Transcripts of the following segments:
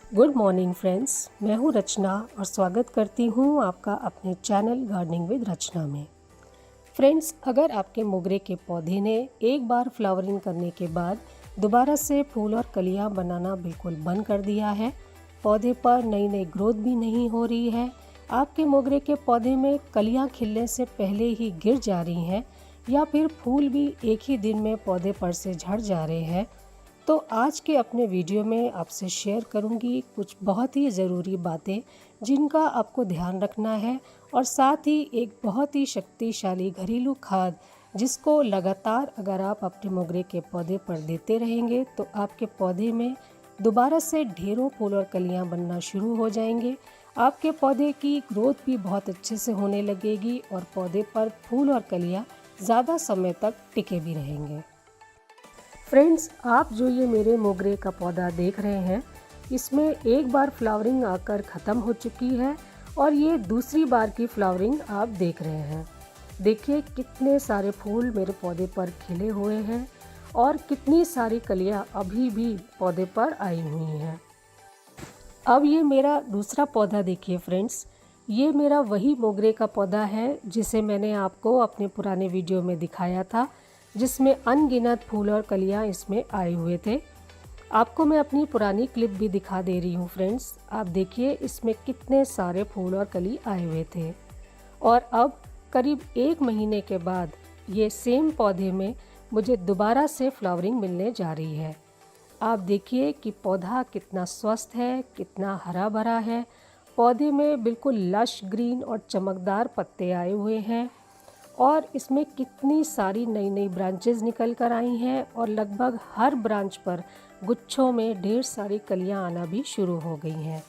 Good morning friends, मैं हूँ रचना और स्वागत करती हूँ आपका अपने चैनल गार्डनिंग विद रचना में। फ्रेंड्स, अगर आपके मोगरे के पौधे ने एक बार फ्लावरिंग करने के बाद दोबारा से फूल और कलियाँ बनाना बिल्कुल बंद कर दिया है, पौधे पर नई नई ग्रोथ भी नहीं हो रही है, आपके मोगरे के पौधे में कलियाँ खिलने से पहले ही गिर जा रही हैं या फिर फूल भी एक ही दिन में पौधे पर से झड़ जा रहे हैं, तो आज के अपने वीडियो में आपसे शेयर करूंगी कुछ बहुत ही ज़रूरी बातें जिनका आपको ध्यान रखना है और साथ ही एक बहुत ही शक्तिशाली घरेलू खाद जिसको लगातार अगर आप अपने मोगरे के पौधे पर देते रहेंगे तो आपके पौधे में दोबारा से ढेरों फूल और कलियां बनना शुरू हो जाएंगे। आपके पौधे की ग्रोथ भी बहुत अच्छे से होने लगेगी और पौधे पर फूल और कलियां ज़्यादा समय तक टिके भी रहेंगे। फ्रेंड्स, आप जो ये मेरे मोगरे का पौधा देख रहे हैं, इसमें एक बार फ्लावरिंग आकर ख़त्म हो चुकी है और ये दूसरी बार की फ्लावरिंग आप देख रहे हैं। देखिए कितने सारे फूल मेरे पौधे पर खिले हुए हैं और कितनी सारी कलियां अभी भी पौधे पर आई हुई हैं। अब ये मेरा दूसरा पौधा देखिए फ्रेंड्स, ये मेरा वही मोगरे का पौधा है जिसे मैंने आपको अपने पुराने वीडियो में दिखाया था, जिसमें अनगिनत फूल और कलियां इसमें आए हुए थे। आपको मैं अपनी पुरानी क्लिप भी दिखा दे रही हूँ फ्रेंड्स। आप देखिए इसमें कितने सारे फूल और कली आए हुए थे और अब करीब 1 महीने के बाद ये सेम पौधे में मुझे दोबारा से फ्लावरिंग मिलने जा रही है। आप देखिए कि पौधा कितना स्वस्थ है, कितना हरा भरा है। पौधे में बिल्कुल लश ग्रीन और चमकदार पत्ते आए हुए हैं और इसमें कितनी सारी नई नई ब्रांचेस निकल कर आई हैं और लगभग हर ब्रांच पर गुच्छों में ढेर सारी कलियां आना भी शुरू हो गई हैं।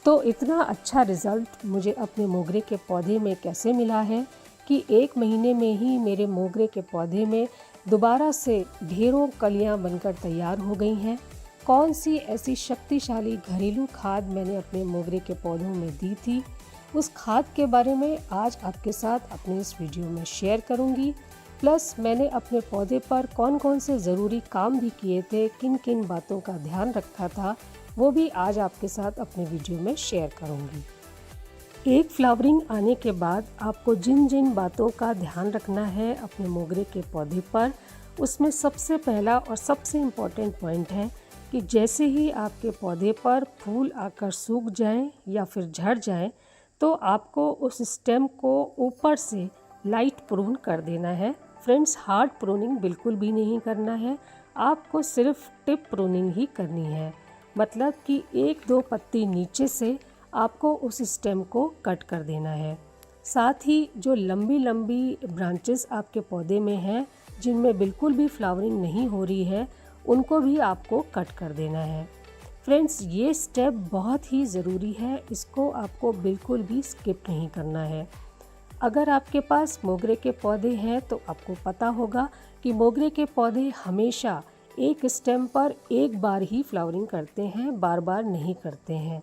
तो इतना अच्छा रिज़ल्ट मुझे अपने मोगरे के पौधे में कैसे मिला है कि 1 महीने में ही मेरे मोगरे के पौधे में दोबारा से ढेरों कलियां बनकर तैयार हो गई हैं। कौन सी ऐसी शक्तिशाली घरेलू खाद मैंने अपने मोगरे के पौधों में दी थी, उस खाद के बारे में आज आपके साथ अपने इस वीडियो में शेयर करूंगी। प्लस मैंने अपने पौधे पर कौन कौन से ज़रूरी काम भी किए थे, किन किन बातों का ध्यान रखा था, वो भी आज आपके साथ अपने वीडियो में शेयर करूंगी। एक फ्लावरिंग आने के बाद आपको जिन जिन बातों का ध्यान रखना है अपने मोगरे के पौधे पर, उसमें सबसे पहला और सबसे इम्पॉर्टेंट पॉइंट है कि जैसे ही आपके पौधे पर फूल आकर सूख जाएं या फिर झड़ जाएं, तो आपको उस स्टेम को ऊपर से लाइट प्रून कर देना है। फ्रेंड्स, हार्ड प्रूनिंग बिल्कुल भी नहीं करना है, आपको सिर्फ टिप प्रूनिंग ही करनी है। मतलब कि 1-2 पत्ती नीचे से आपको उस स्टेम को कट कर देना है। साथ ही जो लंबी लंबी ब्रांचेस आपके पौधे में हैं, जिनमें बिल्कुल भी फ्लावरिंग नहीं हो रही है, उनको भी आपको कट कर देना है। फ्रेंड्स, ये स्टेप बहुत ही ज़रूरी है, इसको आपको बिल्कुल भी स्किप नहीं करना है। अगर आपके पास मोगरे के पौधे हैं तो आपको पता होगा कि मोगरे के पौधे हमेशा एक स्टेम पर एक बार ही फ्लावरिंग करते हैं, बार बार नहीं करते हैं।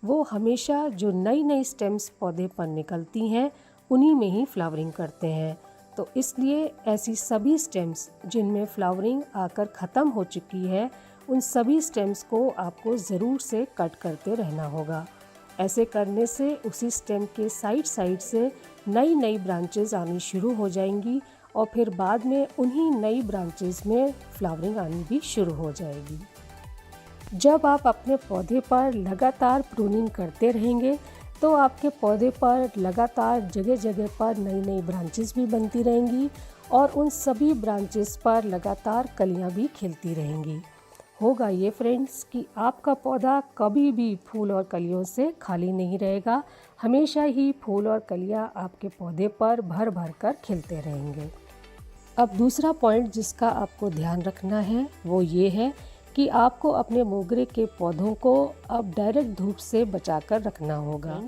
वो हमेशा जो नई नई स्टेम्स पौधे पर निकलती हैं उन्हीं में ही फ्लावरिंग करते हैं। तो इसलिए ऐसी सभी स्टेम्स जिनमें फ्लावरिंग आकर ख़त्म हो चुकी है, उन सभी स्टेम्स को आपको ज़रूर से कट करते रहना होगा। ऐसे करने से उसी स्टेम के साइड साइड से नई नई ब्रांचेस आनी शुरू हो जाएंगी और फिर बाद में उन्हीं नई ब्रांचेस में फ्लावरिंग आनी भी शुरू हो जाएगी। जब आप अपने पौधे पर लगातार प्रूनिंग करते रहेंगे तो आपके पौधे पर लगातार जगह जगह पर नई नई ब्रांचेस भी बनती रहेंगी और उन सभी ब्रांचेस पर लगातार कलियां भी खिलती रहेंगी। होगा ये फ्रेंड्स कि आपका पौधा कभी भी फूल और कलियों से खाली नहीं रहेगा, हमेशा ही फूल और कलियां आपके पौधे पर भर भर कर खिलते रहेंगे। अब दूसरा पॉइंट जिसका आपको ध्यान रखना है वो ये है कि आपको अपने मोगरे के पौधों को अब डायरेक्ट धूप से बचाकर रखना होगा।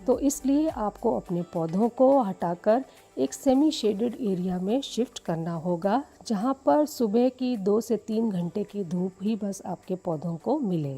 तो इसलिए आपको अपने पौधों को हटाकर एक सेमी शेडेड एरिया में शिफ्ट करना होगा, जहां पर सुबह की 2 से 3 घंटे की धूप ही बस आपके पौधों को मिले।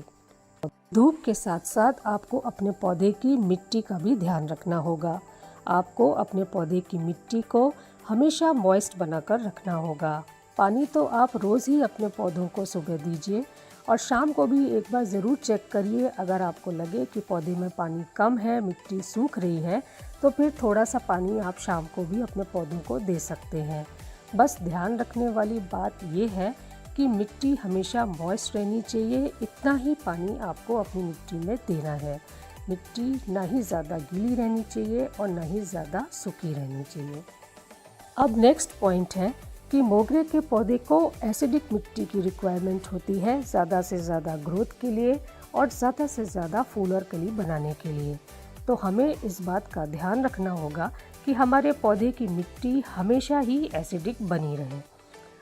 धूप के साथ साथ आपको अपने पौधे की मिट्टी का भी ध्यान रखना होगा। आपको अपने पौधे की मिट्टी को हमेशा मॉइस्ट बनाकर रखना होगा। पानी तो आप रोज़ ही अपने पौधों को सुबह दीजिए और शाम को भी एक बार ज़रूर चेक करिए। अगर आपको लगे कि पौधे में पानी कम है, मिट्टी सूख रही है, तो फिर थोड़ा सा पानी आप शाम को भी अपने पौधों को दे सकते हैं। बस ध्यान रखने वाली बात ये है कि मिट्टी हमेशा मॉइस्ट रहनी चाहिए। इतना ही पानी आपको अपनी मिट्टी में देना है। मिट्टी ना ही ज़्यादा गीली रहनी चाहिए और ना ही ज़्यादा सूखी रहनी चाहिए। अब नेक्स्ट पॉइंट है कि मोगरे के पौधे को एसिडिक मिट्टी की रिक्वायरमेंट होती है ज़्यादा से ज़्यादा ग्रोथ के लिए और ज़्यादा से ज़्यादा फूल और कली बनाने के लिए। तो हमें इस बात का ध्यान रखना होगा कि हमारे पौधे की मिट्टी हमेशा ही एसिडिक बनी रहे।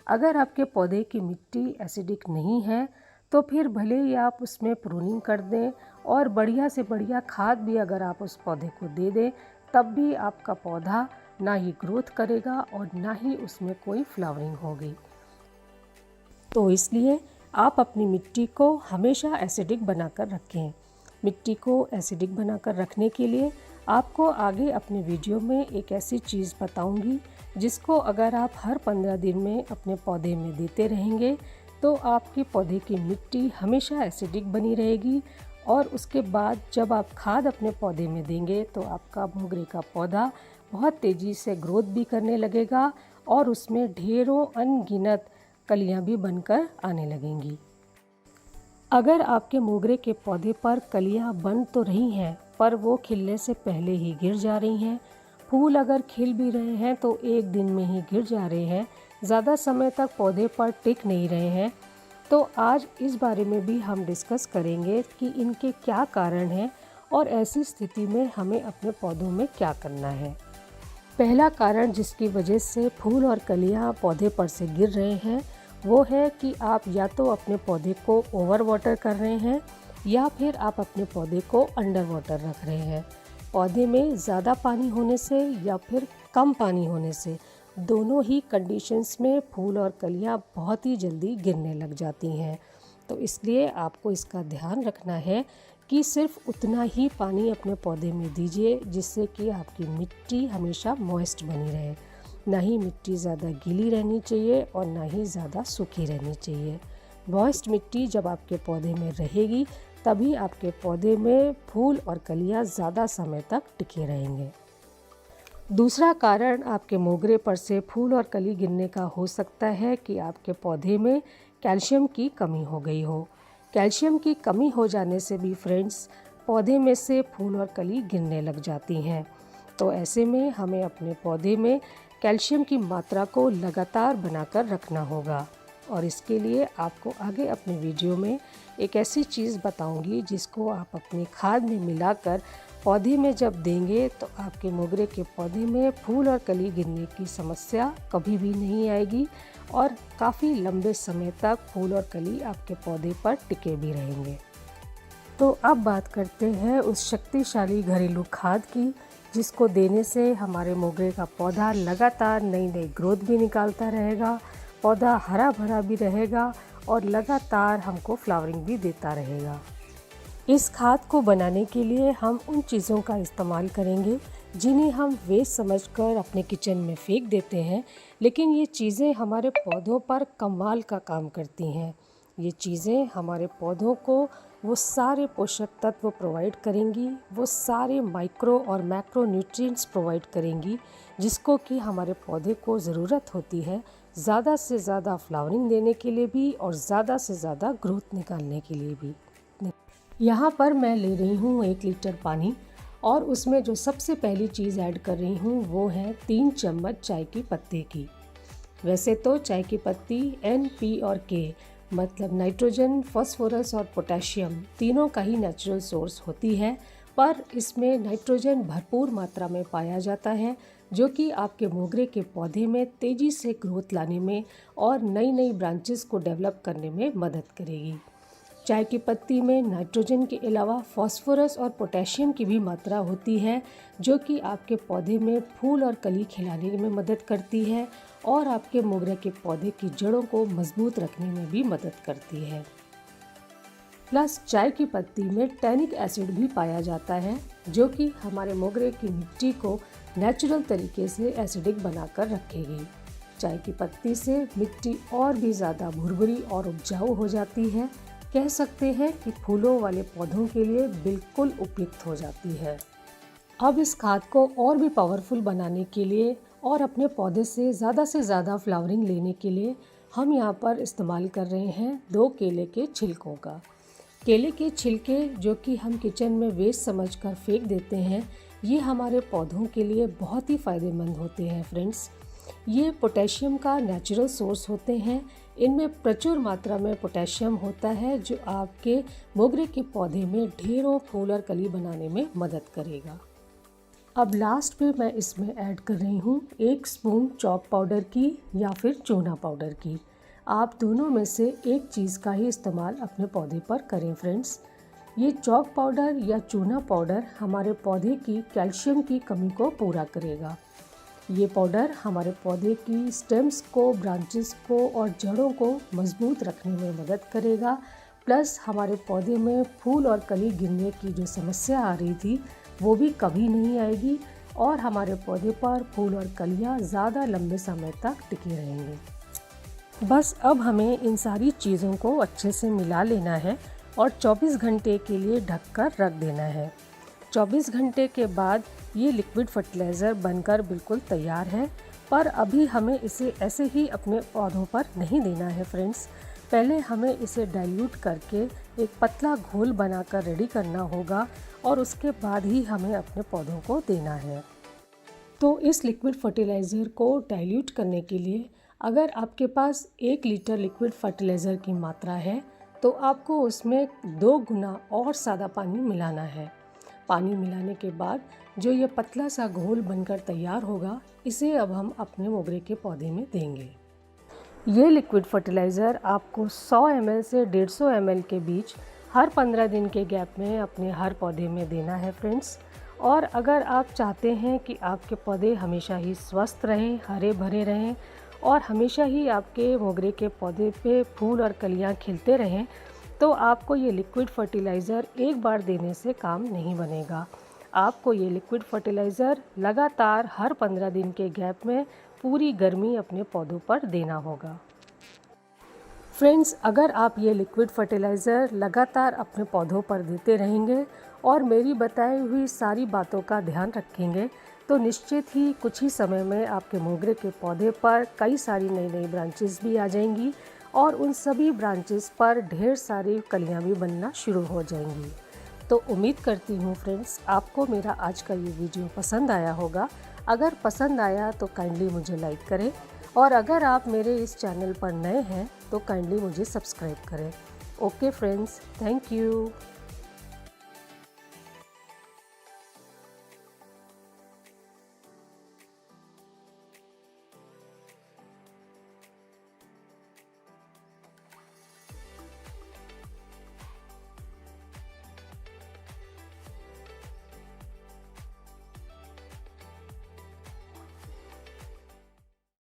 अगर आपके पौधे की मिट्टी एसिडिक नहीं है तो फिर भले ही आप उसमें प्रूनिंग कर दें और बढ़िया से बढ़िया खाद भी अगर आप उस पौधे को दे दें, तब भी आपका पौधा ना ही ग्रोथ करेगा और ना ही उसमें कोई फ्लावरिंग होगी। तो इसलिए आप अपनी मिट्टी को हमेशा एसिडिक बनाकर रखें। मिट्टी को एसिडिक बनाकर रखने के लिए आपको आगे अपने वीडियो में एक ऐसी चीज़ बताऊंगी जिसको अगर आप हर 15 दिन में अपने पौधे में देते रहेंगे तो आपके पौधे की मिट्टी हमेशा एसिडिक बनी रहेगी। और उसके बाद जब आप खाद अपने पौधे में देंगे तो आपका मोगरे का पौधा बहुत तेज़ी से ग्रोथ भी करने लगेगा और उसमें ढेरों अनगिनत कलियां भी बनकर आने लगेंगी। अगर आपके मोगरे के पौधे पर कलियां बन तो रही हैं पर वो खिलने से पहले ही गिर जा रही हैं, फूल अगर खिल भी रहे हैं तो एक दिन में ही गिर जा रहे हैं, ज़्यादा समय तक पौधे पर टिक नहीं रहे हैं, तो आज इस बारे में भी हम डिस्कस करेंगे कि इनके क्या कारण हैं और ऐसी स्थिति में हमें अपने पौधों में क्या करना है। पहला कारण जिसकी वजह से फूल और कलियां पौधे पर से गिर रहे हैं वो है कि आप या तो अपने पौधे को ओवर वाटर कर रहे हैं या फिर आप अपने पौधे को अंडर वाटर रख रहे हैं। पौधे में ज़्यादा पानी होने से या फिर कम पानी होने से दोनों ही कंडीशंस में फूल और कलियां बहुत ही जल्दी गिरने लग जाती हैं। तो इसलिए आपको इसका ध्यान रखना है कि सिर्फ उतना ही पानी अपने पौधे में दीजिए जिससे कि आपकी मिट्टी हमेशा मॉइस्ट बनी रहे। ना ही मिट्टी ज़्यादा गीली रहनी चाहिए और ना ही ज़्यादा सूखी रहनी चाहिए। मॉइस्ट मिट्टी जब आपके पौधे में रहेगी तभी आपके पौधे में फूल और कलियां ज़्यादा समय तक टिके रहेंगे। दूसरा कारण आपके मोगरे पर से फूल और कली गिरने का हो सकता है कि आपके पौधे में कैल्शियम की कमी हो गई हो। कैल्शियम की कमी हो जाने से भी फ्रेंड्स पौधे में से फूल और कली गिरने लग जाती हैं। तो ऐसे में हमें अपने पौधे में कैल्शियम की मात्रा को लगातार बनाकर रखना होगा और इसके लिए आपको आगे अपने वीडियो में एक ऐसी चीज़ बताऊंगी जिसको आप अपनी खाद में मिलाकर पौधे में जब देंगे तो आपके मोगरे के पौधे में फूल और कली गिरने की समस्या कभी भी नहीं आएगी और काफ़ी लंबे समय तक फूल और कली आपके पौधे पर टिके भी रहेंगे। तो अब बात करते हैं उस शक्तिशाली घरेलू खाद की जिसको देने से हमारे मोगरे का पौधा लगातार नई नई ग्रोथ भी निकालता रहेगा, पौधा हरा भरा भी रहेगा और लगातार हमको फ्लावरिंग भी देता रहेगा। इस खाद को बनाने के लिए हम उन चीज़ों का इस्तेमाल करेंगे जिन्हें हम वेस्ट समझकर अपने किचन में फेंक देते हैं, लेकिन ये चीज़ें हमारे पौधों पर कमाल का काम करती हैं। ये चीज़ें हमारे पौधों को वो सारे पोषक तत्व प्रोवाइड करेंगी, वो सारे माइक्रो और मैक्रो न्यूट्रिएंट्स प्रोवाइड करेंगी जिसको कि हमारे पौधे को ज़रूरत होती है ज़्यादा से ज़्यादा फ्लावरिंग देने के लिए भी और ज़्यादा से ज़्यादा ग्रोथ निकालने के लिए भी। यहाँ पर मैं ले रही हूँ 1 लीटर पानी और उसमें जो सबसे पहली चीज़ ऐड कर रही हूँ वो है 3 चम्मच चाय की पत्ती की। वैसे तो चाय की पत्ती N, P और K मतलब नाइट्रोजन, फास्फोरस और पोटेशियम तीनों का ही नेचुरल सोर्स होती है, पर इसमें नाइट्रोजन भरपूर मात्रा में पाया जाता है जो कि आपके मोगरे के पौधे में तेज़ी से ग्रोथ लाने में और नई नई ब्रांचेस को डेवलप करने में मदद करेगी। चाय की पत्ती में नाइट्रोजन के अलावा फास्फोरस और पोटेशियम की भी मात्रा होती है जो कि आपके पौधे में फूल और कली खिलाने में मदद करती है और आपके मोगरे के पौधे की जड़ों को मजबूत रखने में भी मदद करती है। प्लस चाय की पत्ती में टैनिक एसिड भी पाया जाता है जो कि हमारे मोगरे की मिट्टी को नेचुरल तरीके से एसिडिक बनाकर रखेगी। चाय की पत्ती से मिट्टी और भी ज़्यादा भुरभुरी और उपजाऊ हो जाती है। कह सकते हैं कि फूलों वाले पौधों के लिए बिल्कुल उपयुक्त हो जाती है। अब इस खाद को और भी पावरफुल बनाने के लिए और अपने पौधे से ज़्यादा फ्लावरिंग लेने के लिए हम यहाँ पर इस्तेमाल कर रहे हैं 2 केले के छिलकों का। केले के छिलके जो कि हम किचन में वेस्ट समझकर फेंक देते हैं, ये हमारे पौधों के लिए बहुत ही फ़ायदेमंद होते हैं फ्रेंड्स। ये पोटेशियम का नेचुरल सोर्स होते हैं। इनमें प्रचुर मात्रा में पोटेशियम होता है जो आपके मोगरे के पौधे में ढेरों फूल और कली बनाने में मदद करेगा। अब लास्ट पे मैं इसमें ऐड कर रही हूँ 1 स्पून चॉक पाउडर की या फिर चूना पाउडर की। आप दोनों में से एक चीज़ का ही इस्तेमाल अपने पौधे पर करें फ्रेंड्स। ये चॉक पाउडर या चूना पाउडर हमारे पौधे की कैल्शियम की कमी को पूरा करेगा। ये पाउडर हमारे पौधे की स्टेम्स को, ब्रांचेस को और जड़ों को मजबूत रखने में मदद करेगा। प्लस हमारे पौधे में फूल और कली गिरने की जो समस्या आ रही थी वो भी कभी नहीं आएगी और हमारे पौधे पर फूल और कलियाँ ज़्यादा लंबे समय तक टिके रहेंगे। बस अब हमें इन सारी चीज़ों को अच्छे से मिला लेना है और 24 घंटे के लिए ढककर रख देना है। 24 घंटे के बाद ये लिक्विड फर्टिलाइज़र बनकर बिल्कुल तैयार है, पर अभी हमें इसे ऐसे ही अपने पौधों पर नहीं देना है फ्रेंड्स। पहले हमें इसे डाइल्यूट करके एक पतला घोल बनाकर रेडी करना होगा और उसके बाद ही हमें अपने पौधों को देना है। तो इस लिक्विड फर्टिलाइज़र को डाइल्यूट करने के लिए अगर आपके पास 1 लीटर लिक्विड फर्टिलाइज़र की मात्रा है तो आपको उसमें 2 गुना और सादा पानी मिलाना है। पानी मिलाने के बाद जो ये पतला सा घोल बनकर तैयार होगा, इसे अब हम अपने मोगरे के पौधे में देंगे। ये लिक्विड फर्टिलाइज़र आपको 100 ml से 150 ml के बीच हर 15 दिन के गैप में अपने हर पौधे में देना है फ्रेंड्स। और अगर आप चाहते हैं कि आपके पौधे हमेशा ही स्वस्थ रहें, हरे भरे रहें और हमेशा ही आपके मोगरे के पौधे पे फूल और कलियां खिलते रहें, तो आपको ये लिक्विड फर्टिलाइज़र एक बार देने से काम नहीं बनेगा। आपको ये लिक्विड फर्टिलाइज़र लगातार हर 15 दिन के गैप में पूरी गर्मी अपने पौधों पर देना होगा। फ्रेंड्स, अगर आप ये लिक्विड फर्टिलाइज़र लगातार अपने पौधों पर देते रहेंगे और मेरी बताई हुई सारी बातों का ध्यान रखेंगे तो निश्चित ही कुछ ही समय में आपके मोगरे के पौधे पर कई सारी नई ब्रांचेस भी आ जाएंगी और उन सभी ब्रांचेस पर ढेर सारी कलियां भी बनना शुरू हो जाएंगी। तो उम्मीद करती हूँ फ्रेंड्स आपको मेरा आज का ये वीडियो पसंद आया होगा। अगर पसंद आया तो काइंडली मुझे लाइक करें और अगर आप मेरे इस चैनल पर नए हैं तो काइंडली मुझे सब्सक्राइब करें। Okay friends, thank you.